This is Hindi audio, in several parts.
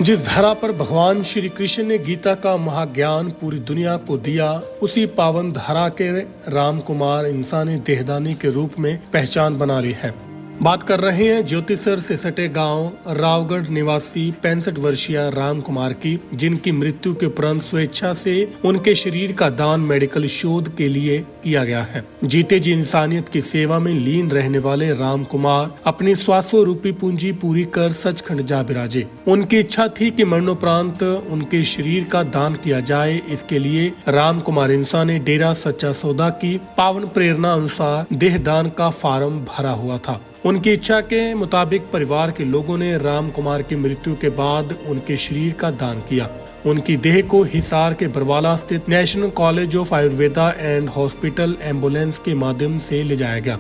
जिस धरा पर भगवान श्री कृष्ण ने गीता का महाज्ञान पूरी दुनिया को दिया, उसी पावन धरा के राम कुमार इंसानी देहदानी के रूप में पहचान बना ली है। बात कर रहे हैं ज्योतिसर से सटे गांव रावगढ़ निवासी 65 वर्षीय राम कुमार की, जिनकी मृत्यु के उपरांत स्वेच्छा से उनके शरीर का दान मेडिकल शोध के लिए किया गया है। जीते जी इंसानियत की सेवा में लीन रहने वाले राम कुमार अपनी स्वास्थ्य रूपी पूंजी पूरी कर सचखंड जा बिराजे। उनकी इच्छा थी कि मरणोपरांत उनके शरीर का दान किया जाए। इसके लिए राम कुमार इंसान ने डेरा सच्चा सौदा की पावन प्रेरणा अनुसार देह दान का फार्म भरा हुआ था। उनकी इच्छा के मुताबिक परिवार के लोगों ने राम कुमार की मृत्यु के बाद उनके शरीर का दान किया। उनकी देह को हिसार के बरवाला स्थित national college of Ayurveda and hospital ambulance के माध्यम से ले जाया गया।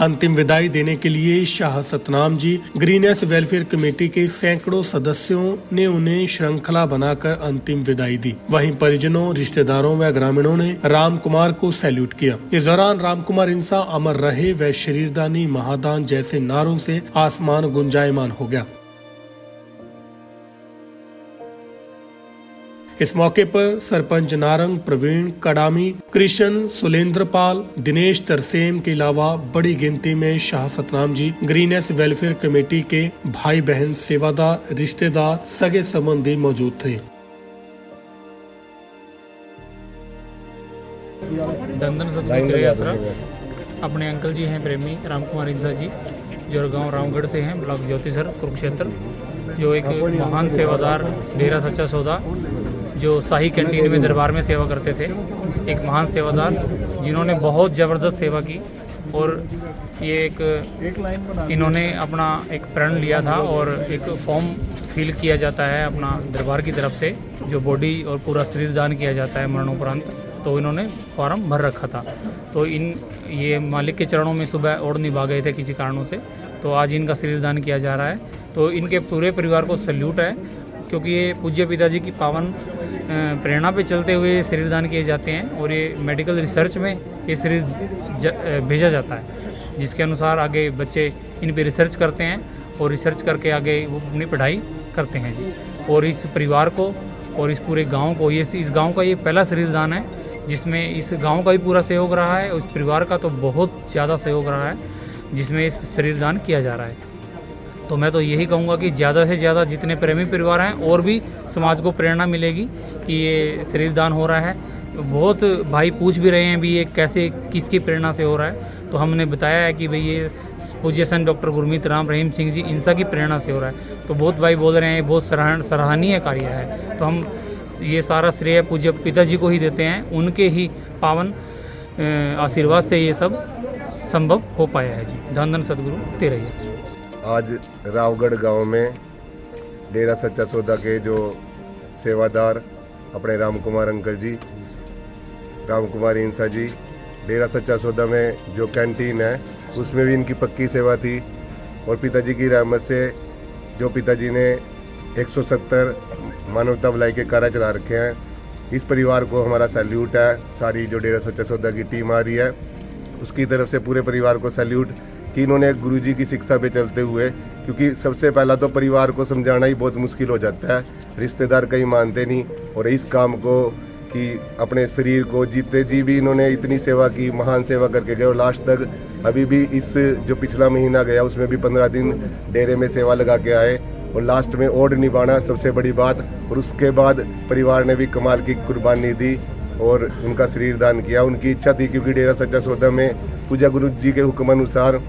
अंतिम विदाई देने के लिए Shah Satnam ji greenish welfare committee के सैकड़ों सदस्यों ने उन्हें श्रृंखला बनाकर अंतिम विदाई दी। वहीं परिजनों, रिश्तेदारों व ग्रामीणों ने राम कुमार को सैल्यूट किया। इस दौरान राम कुमार इंसान अमर रहे व शरीरदानी महादान जैसे नारों से आसमान गुंजायमान हो गया। इस मौके पर सरपंच नारंग, प्रवीण कडामी, कृष्ण, सुलेंद्रपाल, दिनेश तरसेम के अलावा बड़ी गिनती में Shah Satnam ji greenish welfare committee के भाई बहन, सेवादार, रिश्तेदार, सगे संबंधी मौजूद थे। अपने अंकल जी हैं प्रेमी राम कुमार इंसा जी, जो गांव रामगढ़ से हैं, ब्लॉक ज्योतिसर, कुरुक्षेत्र, जो एक महान सेवादार, डेरा सच्चा सौदा, जो शाही कैंटीन में दरबार में सेवा करते थे। एक महान सेवादार जिन्होंने बहुत ज़बरदस्त सेवा की और ये एक इन्होंने अपना एक प्रण लिया था और एक फॉर्म फिल किया जाता है अपना दरबार की तरफ से, जो बॉडी और पूरा शरीर दान किया जाता है मरणोपरांत। तो इन्होंने फॉर्म भर रखा था। तो ये मालिक के चरणों में सुबह और निभा गए थे किसी कारणों से, तो आज इनका शरीर दान किया जा रहा है। तो इनके पूरे परिवार को सल्यूट है, क्योंकि ये पूज्य पिताजी की पावन प्रेरणा पे चलते हुए शरीर दान किए जाते हैं और ये मेडिकल रिसर्च में ये शरीर भेजा जाता है, जिसके अनुसार आगे बच्चे इन पे रिसर्च करते हैं और रिसर्च करके आगे वो अपनी पढ़ाई करते हैं जी। और इस परिवार को और इस पूरे गांव को, इस गांव का ये पहला शरीर दान है, जिसमें इस गांव का भी पूरा सहयोग रहा है, उस परिवार का तो बहुत ज़्यादा सहयोग रहा है, जिसमें इस शरीर दान किया जा रहा है। तो मैं तो यही कहूँगा कि ज़्यादा से ज़्यादा जितने प्रेमी परिवार हैं और भी समाज को प्रेरणा मिलेगी कि ये शरीर दान हो रहा है। बहुत भाई पूछ भी रहे हैं भी ये कैसे, किसकी प्रेरणा से हो रहा है, तो हमने बताया है कि भाई ये पूज्य संत डॉक्टर गुरमीत राम रहीम सिंह जी इंसा की प्रेरणा से हो रहा है। तो बहुत भाई बोल रहे हैं बहुत सराहनीय कार्य है। तो हम ये सारा श्रेय पूज्य पिताजी को ही देते हैं, उनके ही पावन आशीर्वाद से ये सब संभव हो पाया है जी। धन धन सदगुरु तेरा यश। आज रावगढ़ गांव में डेरा सच्चा सौदा के जो सेवादार अपने राम कुमार अंकल जी, राम कुमार इंसा जी, डेरा सच्चा सौदा में जो कैंटीन है उसमें भी इनकी पक्की सेवा थी। और पिताजी की रहमत से जो पिताजी ने 170 मानवता भलाई के कार्य चला रखे हैं, इस परिवार को हमारा सैल्यूट है। सारी जो डेरा सच्चा सौदा की टीम आ रही है उसकी तरफ से पूरे परिवार को सैल्यूट कि इन्होंने गुरुजी की शिक्षा पे चलते हुए, क्योंकि सबसे पहला तो परिवार को समझाना ही बहुत मुश्किल हो जाता है, रिश्तेदार कहीं मानते नहीं, और इस काम को कि अपने शरीर को जीते जी भी इन्होंने इतनी सेवा की, महान सेवा करके गए। और लास्ट तक अभी भी इस जो पिछला महीना गया उसमें भी 15 दिन डेरे में सेवा लगा के आए और लास्ट में ओड निभाना सबसे बड़ी बात। और उसके बाद परिवार ने भी कमाल की कुर्बानी दी और उनका शरीर दान किया। उनकी इच्छा थी, क्योंकि डेरा सच्चा सौदा में पूजा गुरु जी के हुक्म अनुसार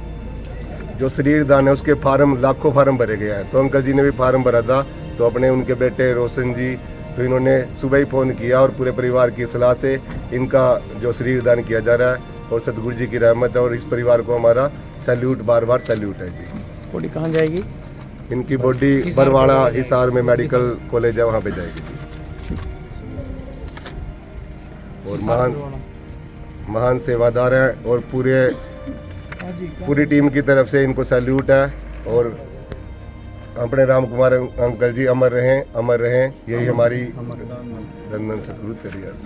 जो शरीर दान है उसके फार्म, लाखों फार्म भरे गए हैं। तो अंकल जी ने भी फार्म भरा था, तो अपने उनके बेटे रोशन जी, तो इन्होंने सुबह ही फ़ोन किया और पूरे परिवार की सलाह से इनका जो शरीर दान किया जा रहा है। और सतगुरु जी की रहमत है और इस परिवार को हमारा सैल्यूट, बार बार सैल्यूट है जी। बॉडी कहाँ जाएगी? इनकी बॉडी बरवाड़ा हिसार में मेडिकल कॉलेज है, वहाँ पे जाएगी। और महान सेवादार हैं और पूरी टीम की तरफ से इनको सैल्यूट है। और अपने राम कुमार अंकल जी अमर रहें, यही हमारी धन धन सतगुरु तेरी आस।